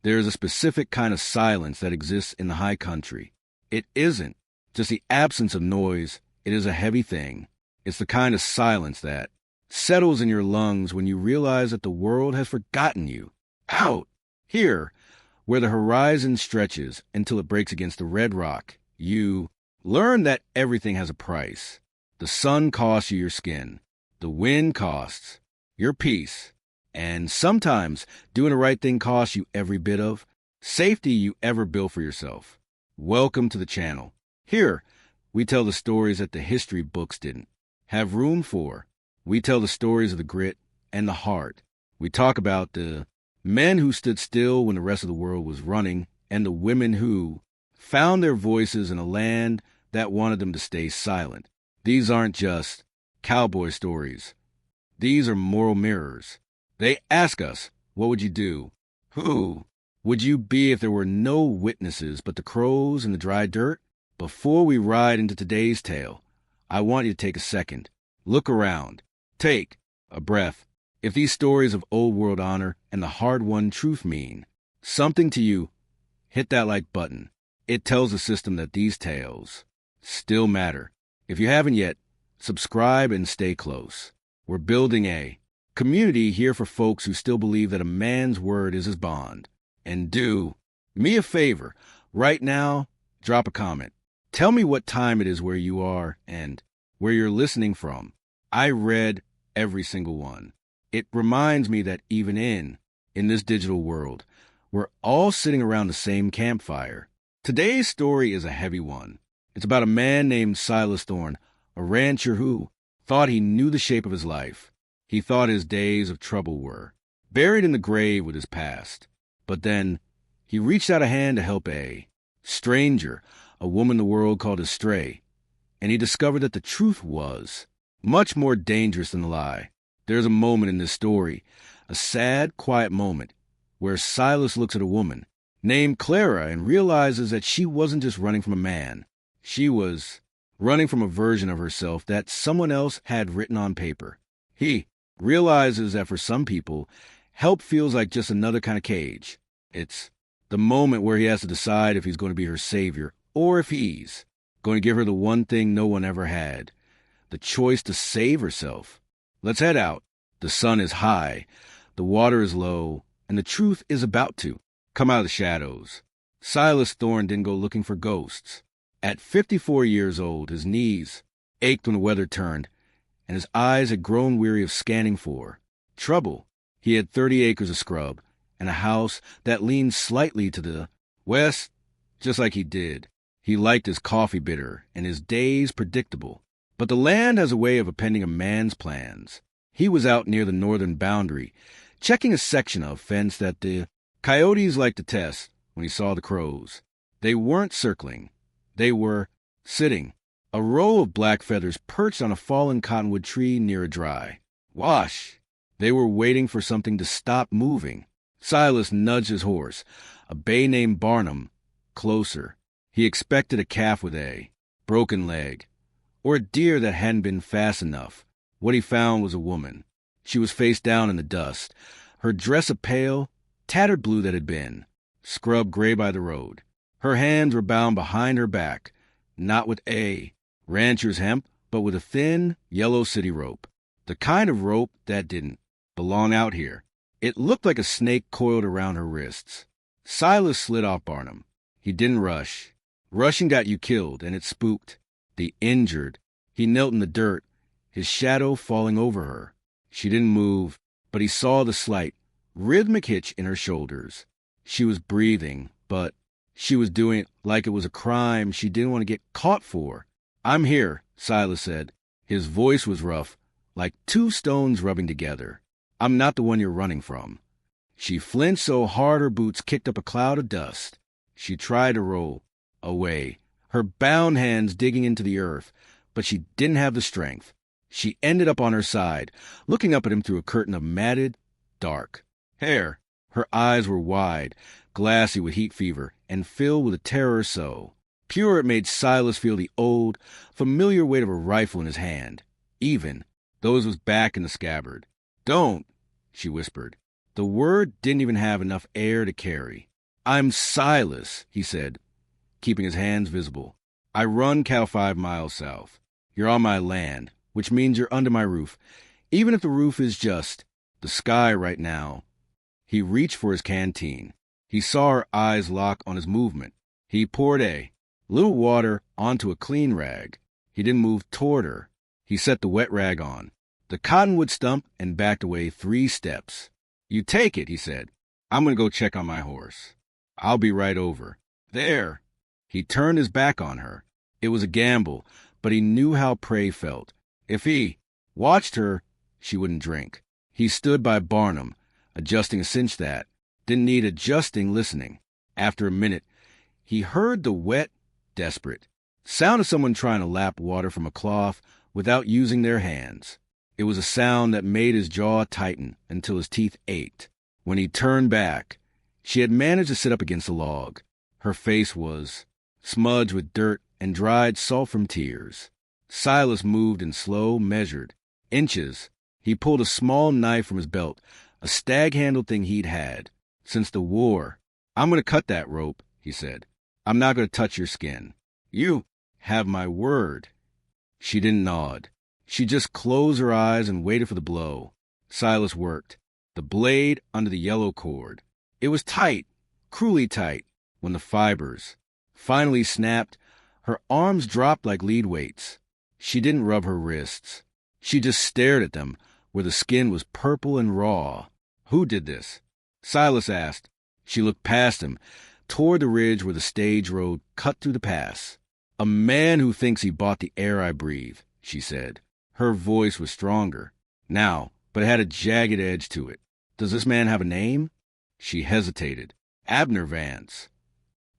There is a specific kind of silence that exists in the high country. It isn't just the absence of noise. It is a heavy thing. It's the kind of silence that settles in your lungs when you realize that the world has forgotten you. Out here, where the horizon stretches until it breaks against the red rock, you learn that everything has a price. The sun costs you your skin. The wind costs your peace. And sometimes doing the right thing costs you every bit of safety you ever built for yourself. Welcome to the channel. Here, we tell the stories that the history books didn't have room for. We tell the stories of the grit and the heart. We talk about the men who stood still when the rest of the world was running, and the women who found their voices in a land that wanted them to stay silent. These aren't just cowboy stories. These are moral mirrors. They ask us, what would you do? Who would you be if there were no witnesses but the crows and the dry dirt? Before we ride into today's tale, I want you to take a second. Look around. Take a breath. If these stories of old world honor and the hard-won truth mean something to you, hit that like button. It tells the system that these tales still matter. If you haven't yet, subscribe and stay close. We're building a community here for folks who still believe that a man's word is his bond. And do me a favor. Right now, drop a comment. Tell me what time it is where you are and where you're listening from. I read every single one. It reminds me that even in this digital world, we're all sitting around the same campfire. Today's story is a heavy one. It's about a man named Silas Thorne, a rancher who thought he knew the shape of his life. He thought his days of trouble were buried in the grave with his past. But then he reached out a hand to help a stranger, a woman the world called a stray, and he discovered that the truth was much more dangerous than the lie. There's a moment in this story, a sad, quiet moment, where Silas looks at a woman named Clara and realizes that she wasn't just running from a man. She was running from a version of herself that someone else had written on paper. He realizes that for some people, help feels like just another kind of cage. It's the moment where he has to decide if he's going to be her savior or if he's going to give her the one thing no one ever had, the choice to save herself. Let's head out. The sun is high, the water is low, and the truth is about to come out of the shadows. Silas Thorne didn't go looking for ghosts. At 54 years old, his knees ached when the weather turned, and his eyes had grown weary of scanning for trouble. He had 30 acres of scrub and a house that leaned slightly to the west, just like he did. He liked his coffee bitter and his days predictable. But the land has a way of appending a man's plans. He was out near the northern boundary, checking a section of fence that the coyotes liked to test when he saw the crows. They weren't circling. They were sitting. A row of black feathers perched on a fallen cottonwood tree near a dry wash. They were waiting for something to stop moving. Silas nudged his horse, a bay named Barnum, closer. He expected a calf with a broken leg, or a deer that hadn't been fast enough. What he found was a woman. She was face down in the dust, her dress a pale, tattered blue that had been scrubbed gray by the road. Her hands were bound behind her back, not with a rancher's hemp, but with a thin, yellow city rope, the kind of rope that didn't belong out here. It looked like a snake coiled around her wrists. Silas slid off Barnum. He didn't rush. Rushing got you killed, and it spooked the injured. He knelt in the dirt, his shadow falling over her. She didn't move, but he saw the slight, rhythmic hitch in her shoulders. She was breathing, but she was doing it like it was a crime she didn't want to get caught for. "I'm here," Silas said. His voice was rough, like two stones rubbing together. "I'm not the one you're running from." She flinched so hard her boots kicked up a cloud of dust. She tried to roll away, her bound hands digging into the earth, but she didn't have the strength. She ended up on her side, looking up at him through a curtain of matted, dark hair. Her eyes were wide, glassy with heat fever, and filled with a terror so pure it made Silas feel the old, familiar weight of a rifle in his hand, even though it was back in the scabbard. "Don't," she whispered. The word didn't even have enough air to carry. I'm Silas, he said, keeping his hands visible. I run cow 5 miles south. You're on my land, which means you're under my roof. Even if the roof is just the sky right now. He reached for his canteen. He saw her eyes lock on his movement. He poured a little water onto a clean rag. He didn't move toward her. He set the wet rag on the cottonwood stump and backed away 3 steps. You take it, he said. I'm going to go check on my horse. I'll be right over. There. He turned his back on her. It was a gamble, but he knew how prey felt. If he watched her, she wouldn't drink. He stood by Barnum, adjusting a cinch that didn't need adjusting, listening. After a minute, he heard the wet, desperate sound of someone trying to lap water from a cloth without using their hands. It was a sound that made his jaw tighten until his teeth ached. When he turned back, she had managed to sit up against a log. Her face was smudged with dirt and dried salt from tears. Silas moved in slow, measured inches. He pulled a small knife from his belt, a stag-handled thing he'd had since the war. I'm going to cut that rope, he said. I'm not going to touch your skin. You have my word. She didn't nod. She just closed her eyes and waited for the blow. Silas worked the blade under the yellow cord. It was tight, cruelly tight. When the fibers finally snapped, her arms dropped like lead weights. She didn't rub her wrists. She just stared at them, where the skin was purple and raw. Who did this? Silas asked. She looked past him, toward the ridge where the stage road cut through the pass. A man who thinks he bought the air I breathe, she said. Her voice was stronger now, but it had a jagged edge to it. Does this man have a name? She hesitated. Abner Vance.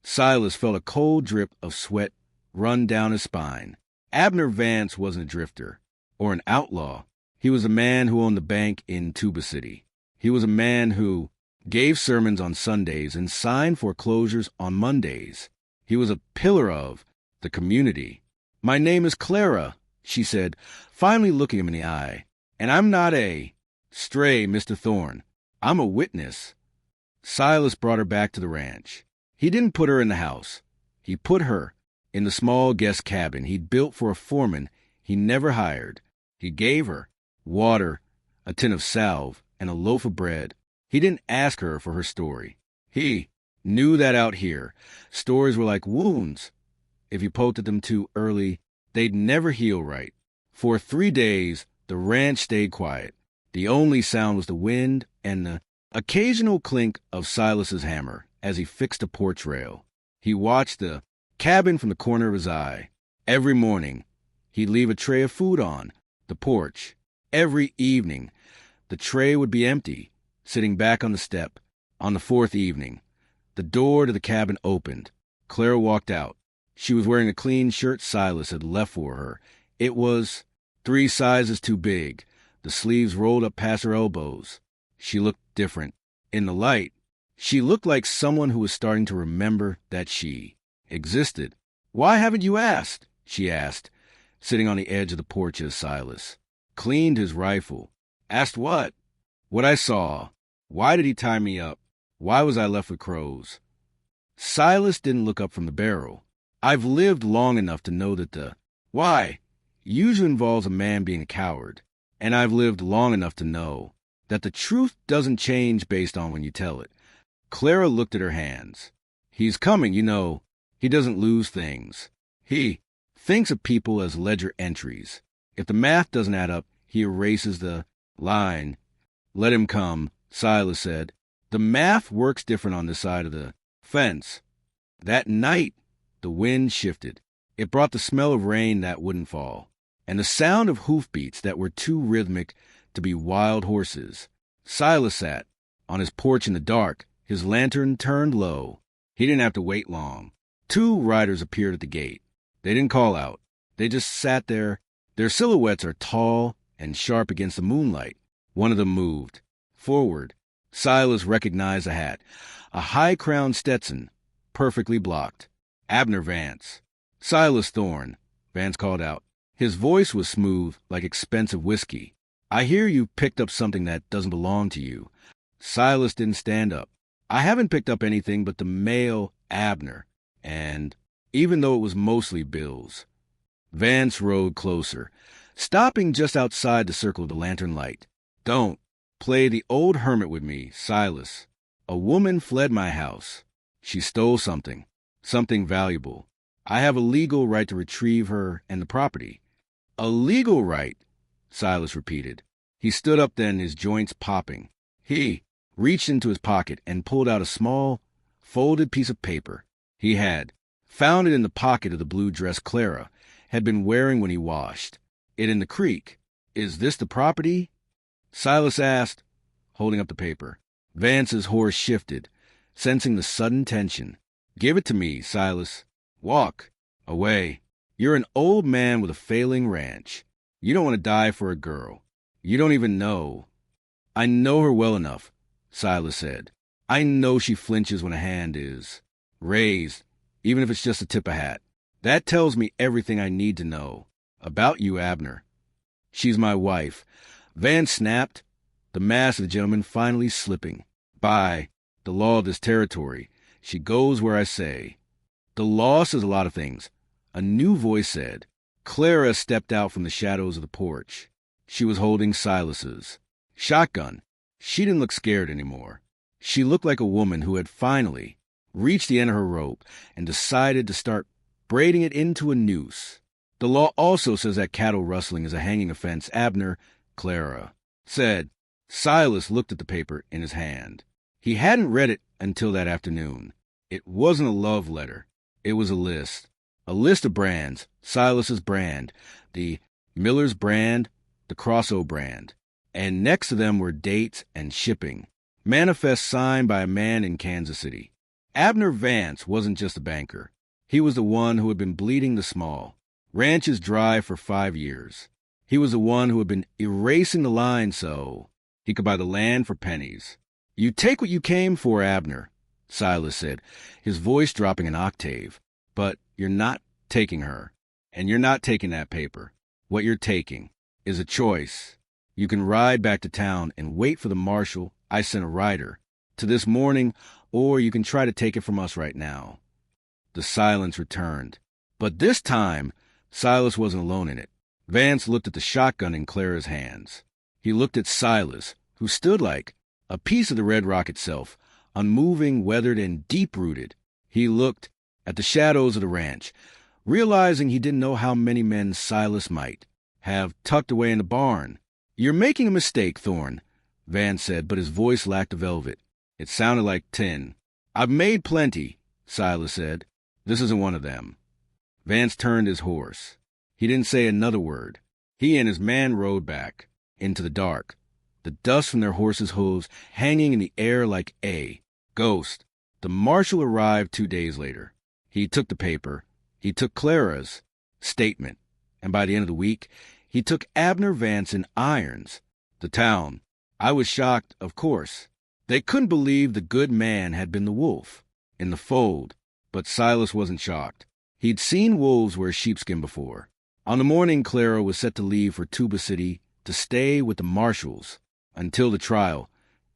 Silas felt a cold drip of sweat run down his spine. Abner Vance wasn't a drifter or an outlaw. He was a man who owned the bank in Tuba City. He was a man who gave sermons on Sundays and signed foreclosures on Mondays. He was a pillar of the community. My name is Clara, she said, finally looking him in the eye. And I'm not a stray, Mr. Thorne. I'm a witness. Silas brought her back to the ranch. He didn't put her in the house. He put her in the small guest cabin he'd built for a foreman he never hired. He gave her water, a tin of salve, and a loaf of bread. He didn't ask her for her story. He knew that out here, stories were like wounds. If you poked at them too early, they'd never heal right. For 3 days, the ranch stayed quiet. The only sound was the wind and the occasional clink of Silas's hammer as he fixed a porch rail. He watched the cabin from the corner of his eye. Every morning, he'd leave a tray of food on the porch. Every evening, the tray would be empty, sitting back on the step. On the 4th evening, the door to the cabin opened. Clara walked out. She was wearing a clean shirt Silas had left for her. It was 3 sizes too big. The sleeves rolled up past her elbows. She looked different. In the light, she looked like someone who was starting to remember that she existed. Why haven't you asked? She asked, sitting on the edge of the porch as Silas cleaned his rifle. Asked what? What I saw. Why did he tie me up? Why was I left with crows? Silas didn't look up from the barrel. I've lived long enough to know that the why usually involves a man being a coward. And I've lived long enough to know that the truth doesn't change based on when you tell it. Clara looked at her hands. He's coming, you know. He doesn't lose things. He thinks of people as ledger entries. If the math doesn't add up, he erases the line. Let him come, Silas said. The math works different on this side of the fence. That night, the wind shifted. It brought the smell of rain that wouldn't fall, and the sound of hoofbeats that were too rhythmic to be wild horses. Silas sat on his porch in the dark, his lantern turned low. He didn't have to wait long. 2 riders appeared at the gate. They didn't call out. They just sat there. Their silhouettes are tall and sharp against the moonlight. One of them moved forward. Silas recognized a hat, a high-crowned Stetson, perfectly blocked. Abner Vance. Silas Thorne, Vance called out. His voice was smooth like expensive whiskey. I hear you picked up something that doesn't belong to you. Silas didn't stand up. I haven't picked up anything but the mail Abner, and even though it was mostly bills. Vance rode closer, stopping just outside the circle of the lantern light. Don't play the old hermit with me, Silas. A woman fled my house. She stole something valuable. I have a legal right to retrieve her and the property. A legal right, Silas repeated. He stood up then, his joints popping. He reached into his pocket and pulled out a small, folded piece of paper. He had found it in the pocket of the blue dress Clara had been wearing when he washed it in the creek. Is this the property? Silas asked, holding up the paper. Vance's horse shifted, sensing the sudden tension. Give it to me, Silas. Walk away. You're an old man with a failing ranch. You don't want to die for a girl. You don't even know. I know her well enough, Silas said. I know she flinches when a hand is raised, even if it's just a tip of hat. That tells me everything I need to know about you, Abner. She's my wife. Vance snapped, the mask of the gentleman finally slipping. By the law of this territory, she goes where I say. The law says a lot of things, a new voice said. Clara stepped out from the shadows of the porch. She was holding Silas's shotgun. She didn't look scared anymore. She looked like a woman who had finally reached the end of her rope and decided to start braiding it into a noose. The law also says that cattle rustling is a hanging offense, Abner, Clara said. Silas looked at the paper in his hand. He hadn't read it until that afternoon. It wasn't a love letter. It was a list of brands, Silas's brand, the Miller's brand, the Crosso brand, and next to them were dates and shipping. Manifest signed by a man in Kansas City. Abner Vance wasn't just a banker. He was the one who had been bleeding the small ranches dry for 5 years. He was the one who had been erasing the line so he could buy the land for pennies. You take what you came for, Abner, Silas said, his voice dropping an octave. But you're not taking her, and you're not taking that paper. What you're taking is a choice. You can ride back to town and wait for the marshal I sent a rider to this morning, or you can try to take it from us right now. The silence returned. But this time, Silas wasn't alone in it. Vance looked at the shotgun in Clara's hands. He looked at Silas, who stood like a piece of the Red Rock itself, unmoving, weathered, and deep-rooted. He looked at the shadows of the ranch, realizing he didn't know how many men Silas might have tucked away in the barn. You're making a mistake, Thorne, Vance said, but his voice lacked the velvet. It sounded like tin. I've made plenty, Silas said. This isn't one of them. Vance turned his horse. He didn't say another word. He and his man rode back into the dark, the dust from their horses' hooves hanging in the air like a ghost. The marshal arrived 2 days later. He took the paper. He took Clara's statement. And by the end of the week, he took Abner Vance in irons. The town. I was shocked, of course. They couldn't believe the good man had been the wolf in the fold. But Silas wasn't shocked. He'd seen wolves wear sheepskin before. On the morning Clara was set to leave for Tuba City to stay with the marshals until the trial,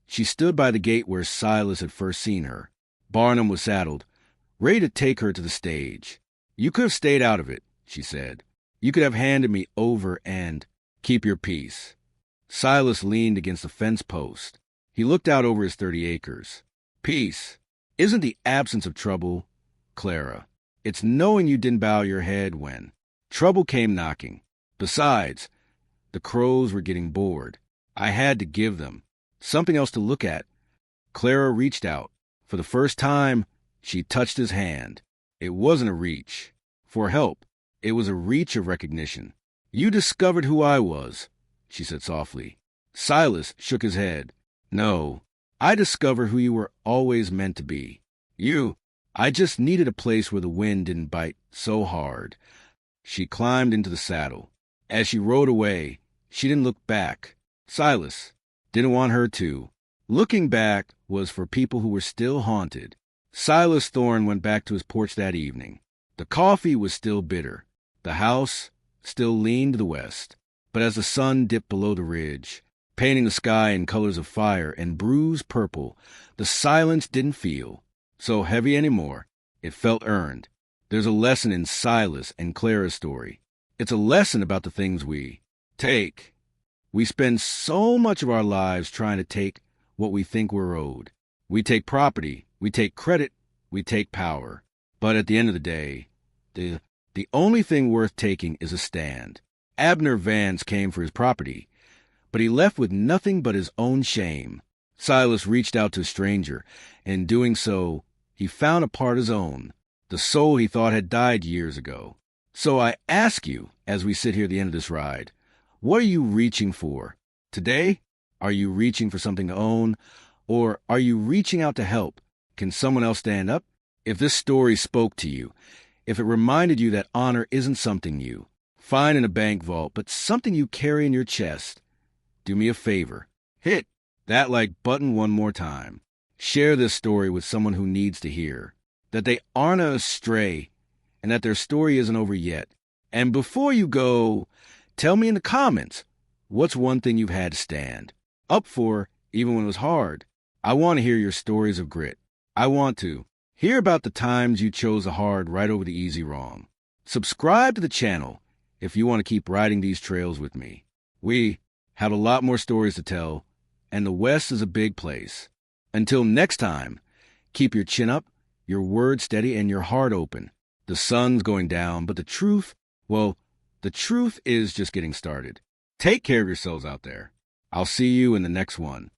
she stood by the gate where Silas had first seen her. Barnum was saddled, ready to take her to the stage. You could have stayed out of it, she said. You could have handed me over and keep your peace. Silas leaned against the fence post. He looked out over his 30 acres. Peace isn't the absence of trouble, Clara. It's knowing you didn't bow your head when trouble came knocking. Besides, the crows were getting bored. I had to give them something else to look at. Clara reached out. For the first time, she touched his hand. It wasn't a reach for help. It was a reach of recognition. You discovered who I was, she said softly. Silas shook his head. No, I discovered who you were always meant to be. I just needed a place where the wind didn't bite so hard. She climbed into the saddle. As she rode away, she didn't look back. Silas didn't want her to. Looking back was for people who were still haunted. Silas Thorne went back to his porch that evening. The coffee was still bitter. The house still leaned to the west. But as the sun dipped below the ridge, painting the sky in colors of fire and bruised purple. The silence didn't feel so heavy anymore. It felt earned. There's a lesson in Silas and Clara's story. It's a lesson about the things we take. We spend so much of our lives trying to take what we think we're owed. We take property, we take credit, we take power. But at the end of the day, the only thing worth taking is a stand. Abner Vance came for his property, but he left with nothing but his own shame. Silas reached out to a stranger, and in doing so, he found a part of his own, the soul he thought had died years ago. So I ask you, as we sit here at the end of this ride, what are you reaching for? Today, are you reaching for something to own, or are you reaching out to help? Can someone else stand up? If this story spoke to you, if it reminded you that honor isn't something you find in a bank vault, but something you carry in your chest, do me a favor. Hit that like button one more time. Share this story with someone who needs to hear that they aren't astray and that their story isn't over yet. And before you go, tell me in the comments, what's one thing you've had to stand up for even when it was hard? I want to hear your stories of grit. I want to hear about the times you chose the hard right over the easy wrong. Subscribe to the channel if you want to keep riding these trails with me. We have a lot more stories to tell, and the West is a big place. Until next time, keep your chin up, your word steady, and your heart open. The sun's going down, but the truth, well, the truth is just getting started. Take care of yourselves out there. I'll see you in the next one.